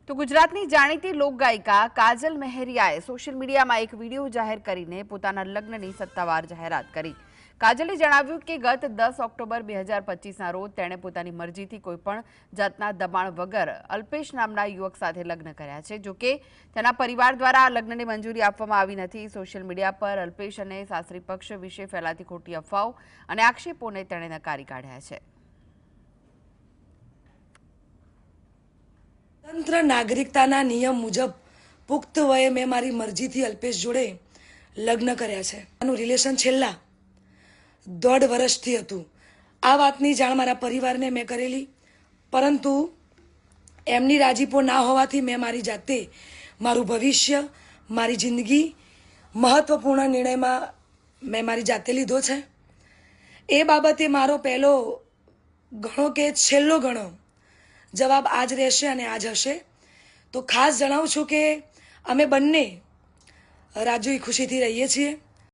તો ગુજરાતની જાણીતી લોકગાયિકા કાજલ મહેરિયાએ સોશિયલ મીડિયામાં એક વિડીયો જાહેર કરીને પોતાના લગ્નની સત્તાવાર જાહેરાત કરી। કાજલે જણાવ્યું કે ગત 10 ઓક્ટોબર 2025ના રોજ તેણે પોતાની મરજીથી કોઈપણ જાતના દબાણ વગર અલ્પેશ નામના યુવક સાથે લગ્ન કર્યા છે। જો કે તેના પરિવાર દ્વારા આ લગ્નને મંજૂરી આપવામાં આવી નથી। સોશિયલ મીડિયા પર અલ્પેશ અને સાસરી પક્ષ વિશે ફેલાતી ખોટી અફવાઓ અને આક્ષેપોને તેણે નકારી કાઢ્યા છે। તંત્ર નાગરિકતાના નિયમ મુજબ પુખ્ત વયે મેં મારી મરજીથી અલ્પેશ જોડે લગ્ન કર્યા છે। આનું રિલેશન છેલ્લા 1.5 વર્ષથી હતું। આ વાતની જાણ મારા પરિવારને મેં કરેલી, પરંતુ એમની રાજીપો ના હોવાથી મેં મારી જાતે મારું ભવિષ્ય, મારી જિંદગી મહત્વપૂર્ણ નિર્ણયમાં મેં મારી જાતે લીધો છે। એ બાબતે મારો પહેલો ઘણો કે છેલ્લો ઘણો જવાબ આજ રહેશે અને આજ હશે। તો ખાસ જણાવું છું કે અમે બંને રાજી ખુશીથી રહીએ છીએ।